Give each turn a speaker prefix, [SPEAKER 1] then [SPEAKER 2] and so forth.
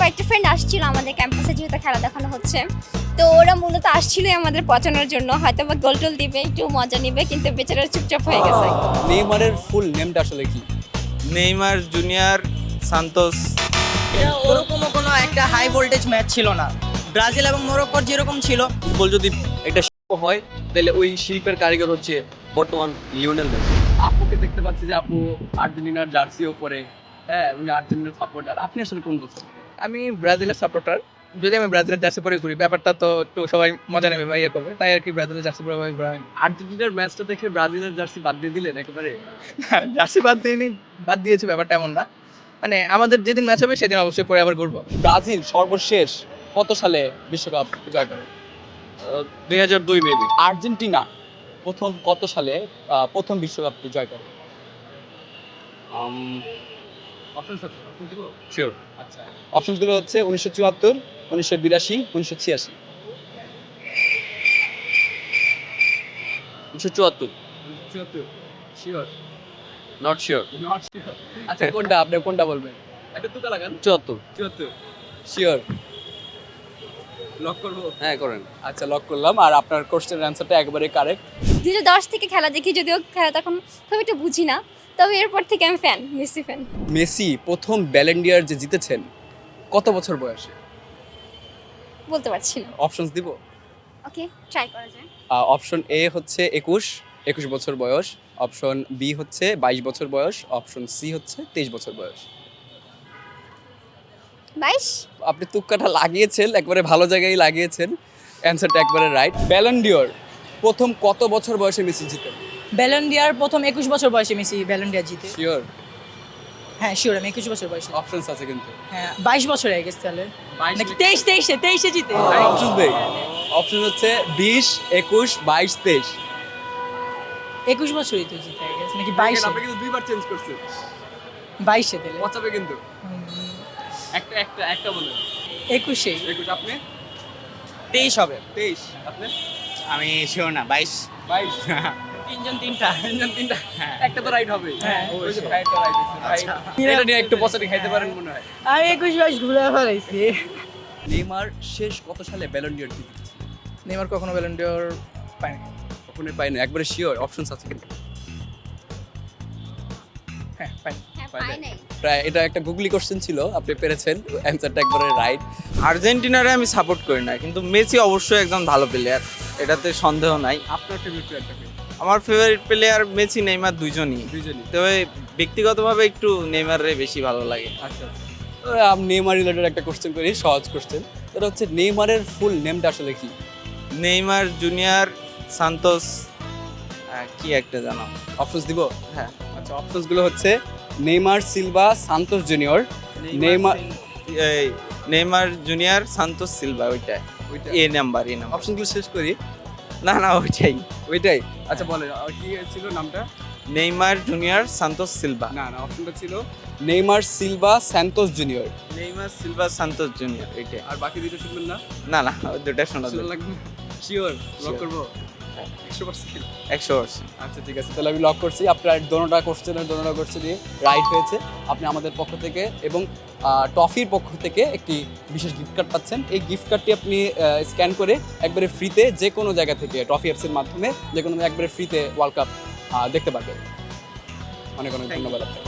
[SPEAKER 1] কয়েকটা ফ্রেন্ড আসছিল আমাদের ক্যাম্পাসে, যেহেতু খেলা দেখানো হচ্ছে, তো ওরা মূলত আসছিলই আমাদের পচানোর জন্য, হয়তো বা গোল টোল দিবে, একটু মজা নিবে, কিন্তু বেচারা চুপচাপ হয়ে গেছে।
[SPEAKER 2] নেইমারের ফুল নেমটা আসলে কি?
[SPEAKER 3] Neymar junior Santos.
[SPEAKER 4] ওরকমও কোনো একটা হাই ভোল্টেজ ম্যাচ ছিল না, ব্রাজিল এবং মরক্কোর যেরকম ছিল।
[SPEAKER 2] ফুটবল যদি একটা শিল্প হয় তাহলে ওই শিল্পের কারিগর হচ্ছে বর্তমান লিওনেল মেসি। আপুকে দেখতে পাচ্ছি যে আপু আর্জেন্টিনার জার্সিও পরে, হ্যাঁ উনি আর্জেন্টিনার সাপোর্টার। আপনি আসলে কোন দল?
[SPEAKER 5] আমি ব্রাজিলের সাপোর্টার। যদি আমি ব্রাজিলের জার্সি পরে ঘুরি, ব্যাপারটা তো একটু সবাই মজা নেবে বা ইয়ে করবে, তাই আর কি ব্রাজিলের জার্সি পরে ঘোরা হয়।
[SPEAKER 2] আর্জেন্টিনার ম্যাচটা দেখে ব্রাজিলের জার্সি বাদ দিয়ে দিলেন একেবারে?
[SPEAKER 5] জার্সি বাদ দিয়ে বাদ দিয়েছে, ব্যাপারটা এমন না। মানে আমাদের যেদিন ম্যাচ হবে সেদিন অবশ্যই পরে আবার ঘুরবো।
[SPEAKER 2] ব্রাজিল সর্বশেষ কত সালে বিশ্বকাপ জয় করে?
[SPEAKER 3] 2002 মেবি।
[SPEAKER 2] আর্জেন্টিনা প্রথম কত সালে প্রথম বিশ্বকাপটি জয় করে?
[SPEAKER 3] শিওর।
[SPEAKER 2] আচ্ছা, অপশনগুলো হচ্ছে 1974, 1982, 1986।
[SPEAKER 3] 1974।
[SPEAKER 2] শিওর?
[SPEAKER 3] Not sure.
[SPEAKER 2] আচ্ছা, কোনটা আপনি কোনটা বলবেন? একটা তুকা লাগান।
[SPEAKER 3] 74।
[SPEAKER 2] 74 শিওর? লক করবো?
[SPEAKER 3] হ্যাঁ করেন।
[SPEAKER 2] আচ্ছা, লক করলাম। আর আপনার কোশ্চেনের অ্যান্সারটা একেবারে কারেক্ট।
[SPEAKER 1] 2010 থেকে খেলা দেখি, যদিও খেলা তখন খুব একটা বুঝি না, তবে এরপর থেকে আমি ফ্যান, মেসি ফ্যান।
[SPEAKER 2] মেসি প্রথম ব্যালন ডি'অর যে জিতেছেন কত বছর বয়সে?
[SPEAKER 1] বলতে পারছি না।
[SPEAKER 2] অপশনস দিব।
[SPEAKER 1] ওকে, ট্রাই করা যায়।
[SPEAKER 2] অপশন এ হচ্ছে 21 বছর বয়স, অপশন বি হচ্ছে 22 বছর বয়স, অপশন সি হচ্ছে 23 বছর বয়স।
[SPEAKER 1] 22।
[SPEAKER 2] আপনি তুক্কাটা লাগিয়েছেন, একবারে ভালো জায়গায় লাগিয়েছেন, অ্যান্সারটা একবারে রাইট। ব্যালন ডি'অর প্রথম কত বছর বয়সে মেসি জিতেন?
[SPEAKER 4] ব্যালন ডিয়ার প্রথম 21 বছর বয়সে মেসি ব্যালন ডিয়ার জিতে।
[SPEAKER 2] শিওর?
[SPEAKER 4] হ্যাঁ শিওর, আমি 21 বছর বয়সে।
[SPEAKER 2] অপশনস আছে কিন্তু।
[SPEAKER 4] হ্যাঁ 22 বছর হয়ে গেছে তাহলে,
[SPEAKER 2] 22
[SPEAKER 4] নাকি 23 জিতে।
[SPEAKER 2] অপশন দেই। অপশন হচ্ছে 20, 21, 22, 23।
[SPEAKER 4] 21 বছরই তো জিতে গেছে, নাকি 22?
[SPEAKER 2] আপনি কিন্তু দুইবার চেঞ্জ করছেন।
[SPEAKER 4] 22 দিলে
[SPEAKER 2] পচাবে কিন্তু। একটা বলেন।
[SPEAKER 4] 21।
[SPEAKER 2] 21 আপনি?
[SPEAKER 5] 23 হবে।
[SPEAKER 2] 23 আপনি?
[SPEAKER 5] আমি শিওর না, 22।
[SPEAKER 2] 22
[SPEAKER 4] তিনজন তিনটা।
[SPEAKER 2] তিনটা একটা তো রাইট হবে।
[SPEAKER 4] হ্যাঁ,
[SPEAKER 2] ওই যে ভাইটা রাইট আছে ভাই। এটা নিয়ে একটু পচাটি খাইতে পারেন মনে হয়।
[SPEAKER 4] আমি 21-22 ঘুরে ফেলাইছি।
[SPEAKER 2] নেইমার শেষ কত সালে ব্যালন ডি'অর জিতেছে?
[SPEAKER 5] নেইমার কখনো ব্যালন ডি'অর পায়নি।
[SPEAKER 2] কখনোই পাইনি, একবারে শিওর? অপশনস আছে কিন্তু।
[SPEAKER 5] হ্যাঁ পায়নি।
[SPEAKER 1] হ্যাঁ,
[SPEAKER 2] পাই
[SPEAKER 1] পাই নাই।
[SPEAKER 2] প্রায় এটা একটা গুগলি কোশ্চেন ছিল, আপনি পেরেছেন, অ্যান্সারটা একবারে রাইট।
[SPEAKER 3] আর্জেন্টিনারে আমি সাপোর্ট করি না, কিন্তু মেসি অবশ্যই একজন ভালো প্লেয়ার, এটাতে সন্দেহ নাই।
[SPEAKER 2] আপনার ফেভারিট প্লেয়ারটা কে?
[SPEAKER 3] আমার ফেভারিট প্লেয়ার মেসি নেইমার দুইজনই,
[SPEAKER 2] দুইজনই।
[SPEAKER 3] তবে ব্যক্তিগতভাবে একটু নেইমারে বেশি ভালো লাগে।
[SPEAKER 2] আচ্ছা আচ্ছা, আমি নেইমার রিলেটেড একটা কোশ্চেন করি, সহজ কোশ্চেন। এটা হচ্ছে নেইমারের ফুল নেমটা আসলে কি?
[SPEAKER 3] নেইমার জুনিয়র সান্তোস, কি একটা জানো?
[SPEAKER 2] অপশনস দিব?
[SPEAKER 3] হ্যাঁ,
[SPEAKER 2] আচ্ছা, অপশনসগুলো হচ্ছে Neymar Silva Santos junior. Neymar
[SPEAKER 3] Neymar junior Santos Silva, ওইটা
[SPEAKER 2] ওইটা
[SPEAKER 3] এ নাম্বার।
[SPEAKER 2] অপশনগুলো শেষ করি।
[SPEAKER 3] না ওইটাই।
[SPEAKER 2] ওইটাই? আচ্ছা বলেন, আর কি ছিল নামটা?
[SPEAKER 3] Neymar junior Santos Silva.
[SPEAKER 2] না, অপশনটা ছিল Neymar Silva Santos junior.
[SPEAKER 3] Neymar Silva Santos junior, ওইটাই।
[SPEAKER 2] আর বাকি দুটো শুনবেন না?
[SPEAKER 3] না ওই দুটা শোনা
[SPEAKER 2] শোনা লাগবে। শিওর? Lock
[SPEAKER 3] Sure.
[SPEAKER 2] করবো? 100%?
[SPEAKER 3] 100%।
[SPEAKER 2] আচ্ছা ঠিক আছে, তাহলে আমি লক করছি। আপনার দোনোটা কোশ্চেনই রাইট হয়েছে। আপনি আমাদের পক্ষ থেকে এবং টফির পক্ষ থেকে একটি বিশেষ গিফট কার্ড পাচ্ছেন। এই গিফট কার্ডটি আপনি স্ক্যান করে একবারে ফ্রিতে যে কোনো জায়গা থেকে টফি অ্যাপসের মাধ্যমে যে কোনো একবারে ফ্রিতে ওয়ার্ল্ড কাপ দেখতে পারবেন। অনেক ধন্যবাদ আপনাকে।